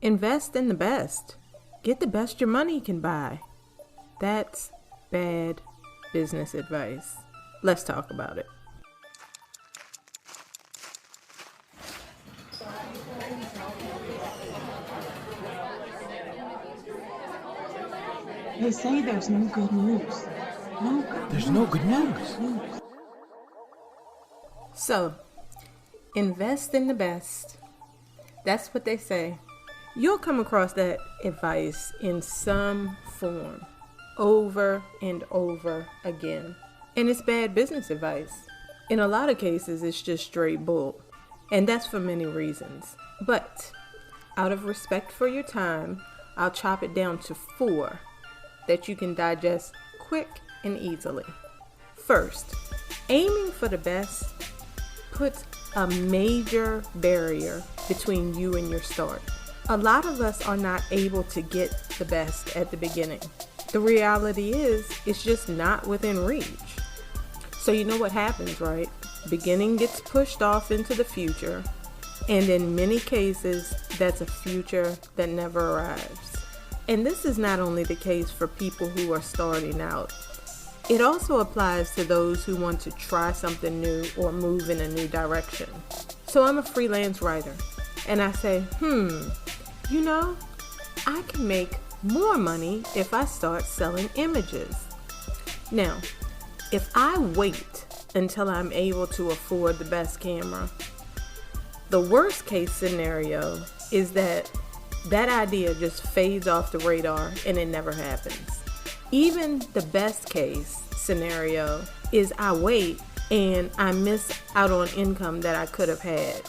Invest in the best. Get the best your money can buy. That's bad business advice. Let's talk about it. They say there's no good news. There's no good news. So, invest in the best. That's what they say. You'll come across that advice in some form over and over again. And it's bad business advice. In a lot of cases, it's just straight bull. And that's for many reasons. But out of respect for your time, I'll chop it down to 4 that you can digest quick and easily. First, aiming for the best puts a major barrier between you and your start. A lot of us are not able to get the best at the beginning. The reality is, it's just not within reach. So you know what happens, right? Beginning gets pushed off into the future, and in many cases, that's a future that never arrives. And this is not only the case for people who are starting out. It also applies to those who want to try something new or move in a new direction. So I'm a freelance writer, and I say, I can make more money if I start selling images. Now, if I wait until I'm able to afford the best camera, the worst case scenario is that idea just fades off the radar and it never happens. Even the best case scenario is I wait and I miss out on income that I could have had.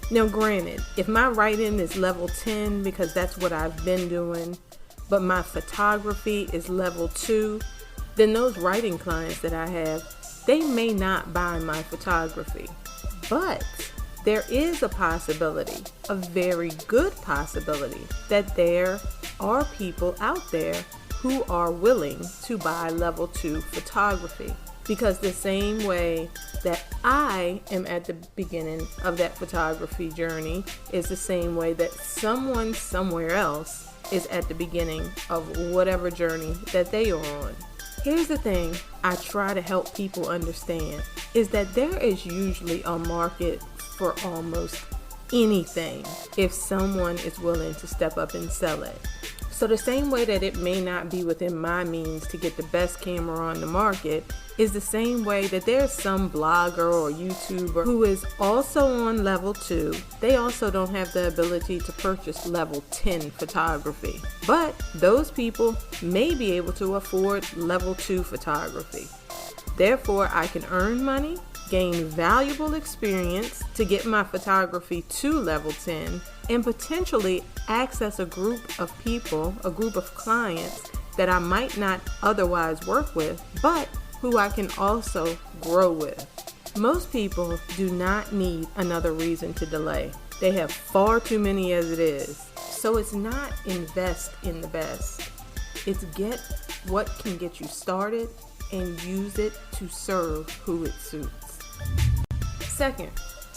Now granted, if my writing is level 10 because that's what I've been doing, but my photography is level 2, then those writing clients that I have, they may not buy my photography. But there is a possibility, a very good possibility, that there are people out there who are willing to buy level 2 photography. Because the same way that I am at the beginning of that photography journey is the same way that someone somewhere else is at the beginning of whatever journey that they are on. Here's the thing I try to help people understand is that there is usually a market for almost anything if someone is willing to step up and sell it. So the same way that it may not be within my means to get the best camera on the market is the same way that there's some blogger or YouTuber who is also on level 2. They also don't have the ability to purchase level 10 photography. But those people may be able to afford level 2 photography. Therefore, I can earn money, gain valuable experience to get my photography to level 10, and potentially access a group of people, a group of clients that I might not otherwise work with, but who I can also grow with. Most people do not need another reason to delay. They have far too many as it is. So it's not invest in the best. It's get what can get you started and use it to serve who it suits. Second,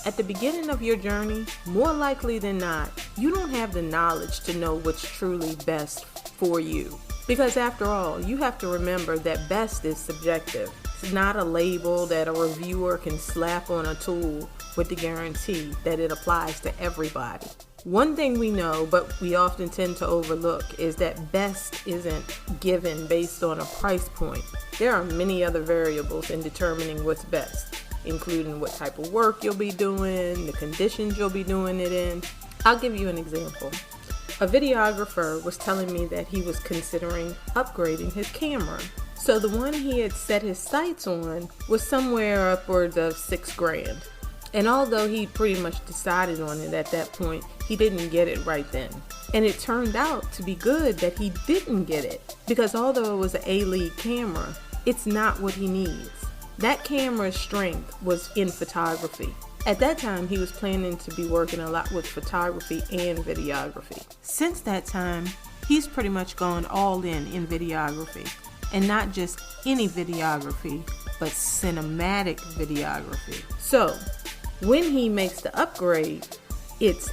at the beginning of your journey, more likely than not, you don't have the knowledge to know what's truly best for you. Because after all, you have to remember that best is subjective. It's not a label that a reviewer can slap on a tool with the guarantee that it applies to everybody. One thing we know, but we often tend to overlook, is that best isn't given based on a price point. There are many other variables in determining what's best, including what type of work you'll be doing, the conditions you'll be doing it in. I'll give you an example. A videographer was telling me that he was considering upgrading his camera. So the one he had set his sights on was somewhere upwards of $6,000. And although he pretty much decided on it at that point, he didn't get it right then. And it turned out to be good that he didn't get it, because although it was an A-lead camera, it's not what he needs. That camera's strength was in photography. At that time, he was planning to be working a lot with photography and videography. Since that time, he's pretty much gone all in videography. And not just any videography, but cinematic videography. So, when he makes the upgrade, it's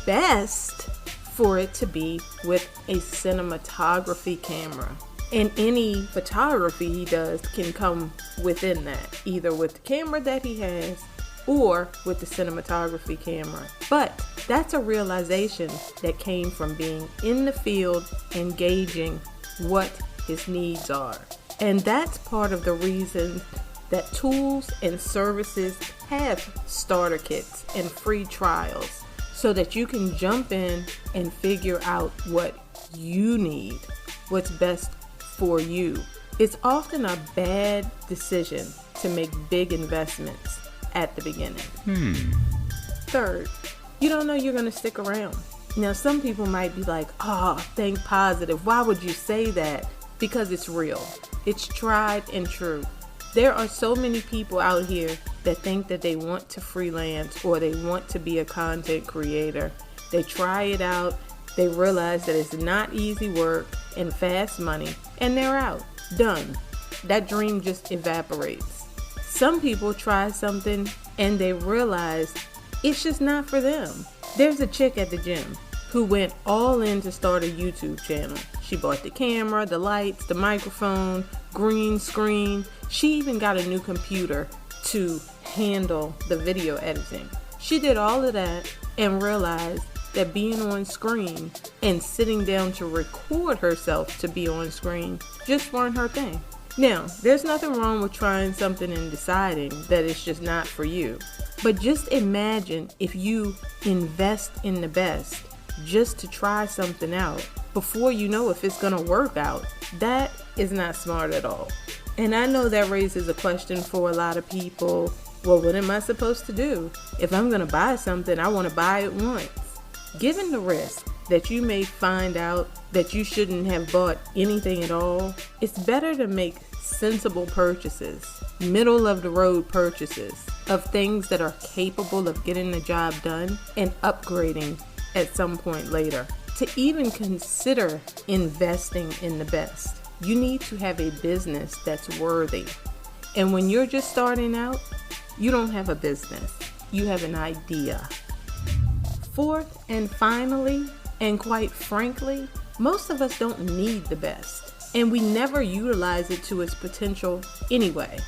best for it to be with a cinematography camera. And any photography he does can come within that, either with the camera that he has or with the cinematography camera. But that's a realization that came from being in the field and gauging what his needs are. And that's part of the reason that tools and services have starter kits and free trials, so that you can jump in and figure out what you need, what's best for you. It's often a bad decision to make big investments at the beginning. Third, you don't know you're going to stick around. Now, some people might be like, oh, think positive. Why would you say that? Because it's real. It's tried and true. There are so many people out here that think that they want to freelance or they want to be a content creator. They try it out. They realize that it's not easy work and fast money, and they're out. Done. That dream just evaporates. Some people try something and they realize it's just not for them. There's a chick at the gym who went all in to start a YouTube channel. She bought the camera, the lights, the microphone, green screen. She even got a new computer to handle the video editing. She did all of that and realized that being on screen and sitting down to record herself to be on screen just weren't her thing. Now, there's nothing wrong with trying something and deciding that it's just not for you. But just imagine if you invest in the best just to try something out before you know if it's gonna work out. That is not smart at all. And I know that raises a question for a lot of people. Well, what am I supposed to do? If I'm gonna buy something, I wanna buy it once. Given the risk that you may find out that you shouldn't have bought anything at all, it's better to make sensible purchases, middle of the road purchases of things that are capable of getting the job done and upgrading at some point later. To even consider investing in the best, you need to have a business that's worthy. And when you're just starting out, you don't have a business, you have an idea. Fourth and finally, and quite frankly, most of us don't need the best, and we never utilize it to its potential anyway.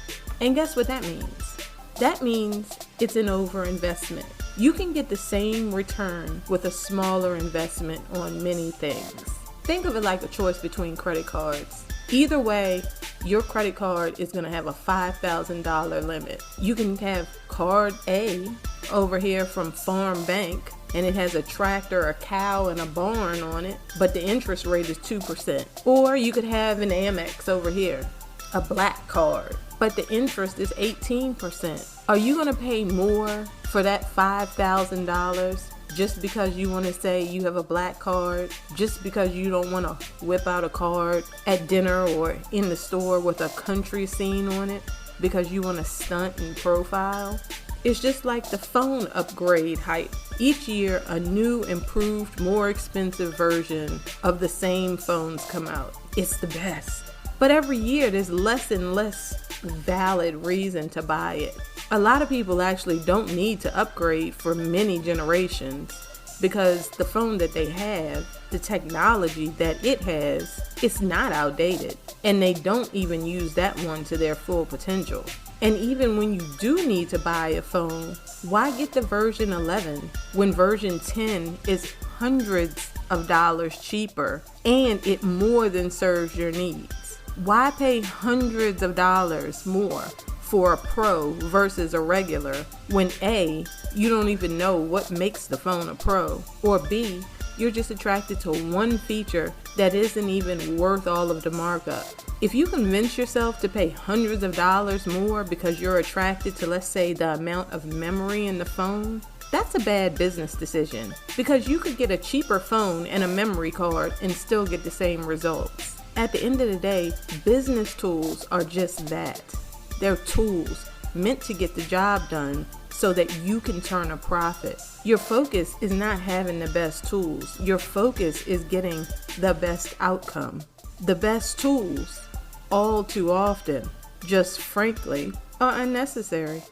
And guess what that means? That means it's an overinvestment. You can get the same return with a smaller investment on many things. Think of it like a choice between credit cards. Either way, your credit card is going to have a $5,000 limit. You can have card A over here from Farm Bank, and it has a tractor, a cow, and a barn on it, but the interest rate is 2%. Or you could have an Amex over here, a black card, but the interest is 18%. Are you going to pay more for that $5,000 just because you want to say you have a black card, just because you don't want to whip out a card at dinner or in the store with a country scene on it because you want to stunt and profile? It's just like the phone upgrade hype. Each year, a new, improved, more expensive version of the same phones come out. It's the best. But every year, there's less and less valid reason to buy it. A lot of people actually don't need to upgrade for many generations because the phone that they have, the technology that it has, it's not outdated. And they don't even use that one to their full potential. And even when you do need to buy a phone, why get the version 11 when version 10 is hundreds of dollars cheaper and it more than serves your needs? Why pay hundreds of dollars more for a Pro versus a regular when A, you don't even know what makes the phone a Pro, or B, you're just attracted to one feature that isn't even worth all of the markup? If you convince yourself to pay hundreds of dollars more because you're attracted to, let's say, the amount of memory in the phone, that's a bad business decision because you could get a cheaper phone and a memory card and still get the same results. At the end of the day, business tools are just that. They're tools meant to get the job done so that you can turn a profit. Your focus is not having the best tools. Your focus is getting the best outcome. The best tools, all too often, just frankly, are unnecessary.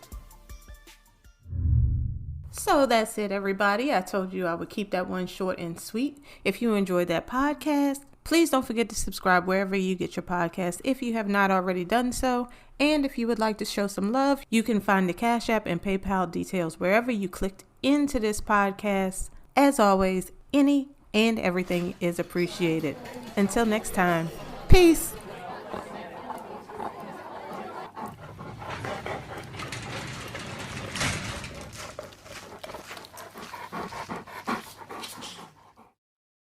So that's it, everybody. I told you I would keep that one short and sweet. If you enjoyed that podcast, please don't forget to subscribe wherever you get your podcast if you have not already done so. And if you would like to show some love, you can find the Cash App and PayPal details wherever you clicked into this podcast. As always, any and everything is appreciated. Until next time, peace.